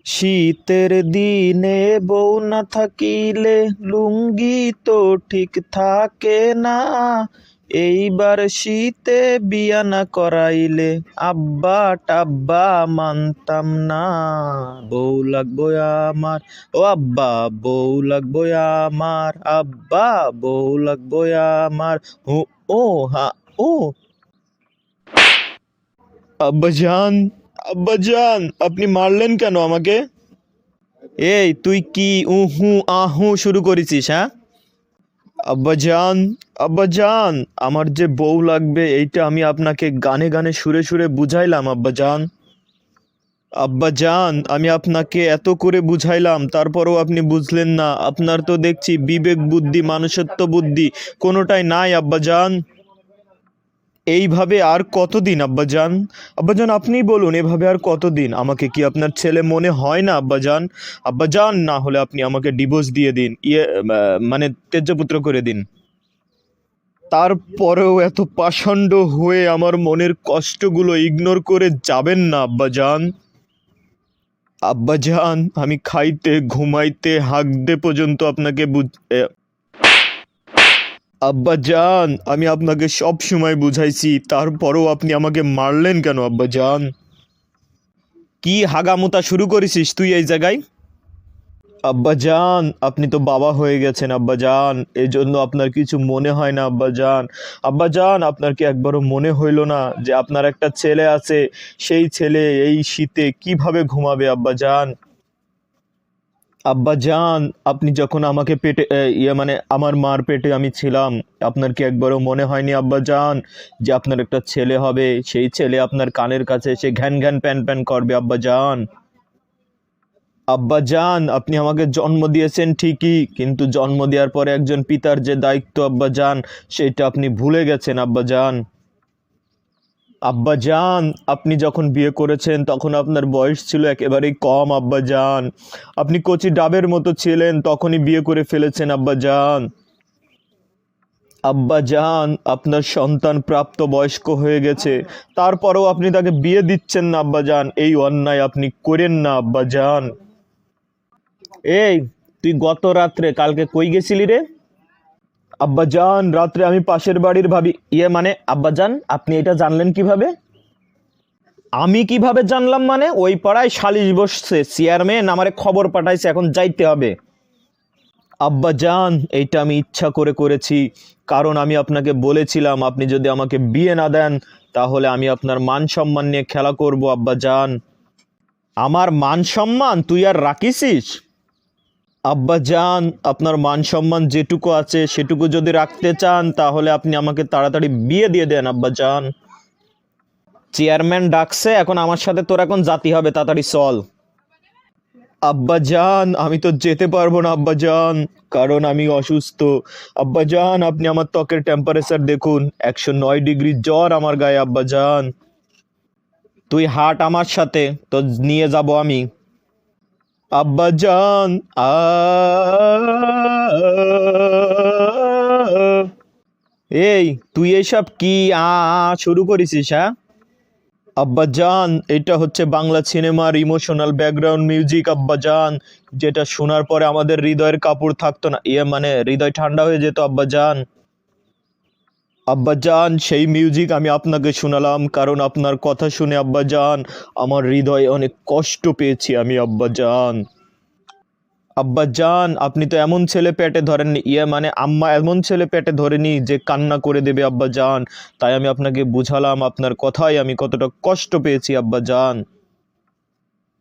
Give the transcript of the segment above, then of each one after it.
শীতের দিনে বউ না থাকিলে লুঙ্গি তো ঠিক থাকে না। এইবার শীতে বিয়া না করাইলে আব্বা টাব্বা মানতাম না। বউ লাগবো আমার, ও আব্বা বউ লাগবো আমার, আব্বা বউ লাগবো আমার। হু ও হা ও আব্বাজান, আব্বাজান আপনি মারলেন কেন আমাকে? এই তুই কি উহু আহু শুরু করেছিস, হ্যাঁ? আব্বাজান, আব্বাজান আমার যে বউ লাগবে এইটা আমি আপনাকে গানে গানে সুরে সুরে বুঝাইলাম আব্বাজান। আব্বাজান আমি আপনাকে এত করে বুঝাইলাম তারপরও আপনি বুঝলেন না। আপনার তো দেখছি বিবেক বুদ্ধি মানুষত্ব বুদ্ধি কোনোটাই নাই আব্বাজান। এইভাবে আর কতদিন আব্বাজান? আব্বাজান আপনিই বলুন, এভাবে আর কতদিন? আমাকে কি আপনার ছেলে মনে হয় না আব্বাজান? আব্বাজান না হলে আপনি আমাকে ডিভোর্স দিয়ে দিন, মানে ত্যাজ্যপুত্র করে দিন। তারপরেও এত পাষণ্ড হয়ে আমার মনের কষ্টগুলো ইগনোর করে যাবেন না আব্বাজান। আব্বাজান আমি খাইতে ঘুমাইতে হাগতে পর্যন্ত আপনাকে আব্বাজান আমি আপনাকে সব সময় বুঝাইছি, তারপরও আপনি আমাকে মারলেন কেন আব্বাজান? কি হাগামুতা শুরু করেছিস তুই এই জায়গায়? আব্বাজান আপনি তো বাবা হয়ে গেছেন আব্বাজান, এই জন্য আপনার কিছু মনে হয় না আব্বাজান। আব্বাজান আপনার কি একবারও মনে হইল না যে আপনার একটা ছেলে আছে, সেই ছেলে এই শীতে কিভাবে ঘুমাবে আব্বাজান? আব্বাজান আপনি যখন আমাকে পেটে মানে আমার মার পেটে আমি ছিলাম, আপনার কি একবারও মনে হয়নি আব্বাজান যে আপনার একটা ছেলে হবে, সেই ছেলে আপনার কানের কাছে এসে ঘ্যান ঘ্যান প্যান প্যান করবে আব্বাজান? আব্বাজান আপনি আমাকে জন্ম দিয়েছেন ঠিকই, কিন্তু জন্ম দেওয়ার পরে একজন পিতার যে দায়িত্ব আব্বাজান, সেটা আপনি ভুলে গেছেন আব্বাজান। আব্বাজান আপনি যখন বিয়ে করেছেন তখন আপনার বয়স ছিল একেবারেই কম আব্বাজান। আপনি কচি ডাবের মতো ছিলেন, তখনই বিয়ে করে ফেলেছেন আব্বাজান। আব্বাজান আপনার সন্তান প্রাপ্ত বয়স্ক হয়ে গেছে, তারপরেও আপনি তাকে বিয়ে দিচ্ছেন না আব্বাজান। এই অন্যায় আপনি করেন না আব্বাজান। এই তুই গত রাত্রে কালকে কই গেছিলি রে? আব্বাজান রাত্রে আমি পাশের বাড়ির ভাবি মানে আব্বাজান আপনি এটা জানলেন কিভাবে? আমি কিভাবে জানলাম মানে? ওই পাড়ায় সালিশ বসছে, চেয়ারম্যান আমারে খবর পাঠাইছে, এখন যাইতে হবে। আব্বাজান এইটা আমি ইচ্ছা করে করেছি, কারণ আমি আপনাকে বলেছিলাম আপনি যদি আমাকে বিয়ে না দেন তাহলে আমি আপনার মান সম্মান নিয়ে খেলা করব আব্বাজান। আমার মান সম্মান তুই আর রাখিসিস? আব্বাজান আপনার মান সম্মান যেটুকু আছে সেটুকু যদি রাখতে চান তাহলে আপনি আমাকে তাড়াতাড়ি বিয়ে দিয়ে দেন আব্বাজান। চেয়ারম্যান ডাকছে, এখন আমার সাথে তোর এখন জাতি হবে, তাড়াতাড়ি চল। আব্বাজান আমি তো যেতে পারবো না আব্বাজান, কারণ আমি অসুস্থ। আব্বাজান আপনি আমার ত্বকের টেম্পারেচার দেখুন, 109 ডিগ্রি জ্বর আমার গায়ে আব্বাজান। তুই হাঁট আমার সাথে, তো নিয়ে যাব আমি। আব্বাজান এই তুই এইসব কি শুরু করেছিস, হ্যাঁ? আব্বাজান এটা হচ্ছে বাংলা সিনেমার ইমোশনাল ব্যাকগ্রাউন্ড মিউজিক আব্বাজান, যেটা শোনার পরে আমাদের হৃদয়ের কাপড় থাকতো না, মানে হৃদয় ঠান্ডা হয়ে যেত আব্বাজান। আব্বাজান সেই মিউজিক আমি আপনাকে শোনালাম কারণ আপনার কথা শুনে আব্বাজান আমার হৃদয়ে অনেক কষ্ট পেয়েছি আমি আব্বাজান। আব্বাজান আপনি তো এমন ছেলে পেটে ধরেননি, মানে আম্মা এমন ছেলে পেটে ধরেনি যে কান্না করে দেবে আব্বাজান, তাই আমি আপনাকে বুঝালাম, আপনার কথাই আমি কতটা কষ্ট পেয়েছি আব্বাজান।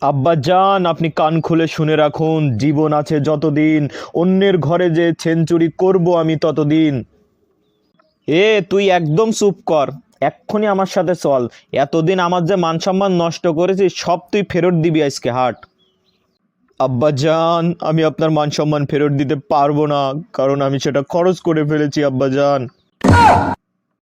আব্বাজান আপনি কান খুলে শুনে রাখুন, জীবন আছে যতদিন অন্যের ঘরে যে সেঞ্চুরি করব আমি ততদিন। তুই একদম চুপ কর, এক্ষুনি আমার সাথে চল। এতদিন আমার যে মান সম্মান নষ্ট করেছিস সব তুই ফেরত দিবি আজকে, হাট। আব্বাজান আমি আপনার মান সম্মান ফেরত দিতে পারবো না, কারণ আমি সেটা খরচ করে ফেলেছি আব্বাজান।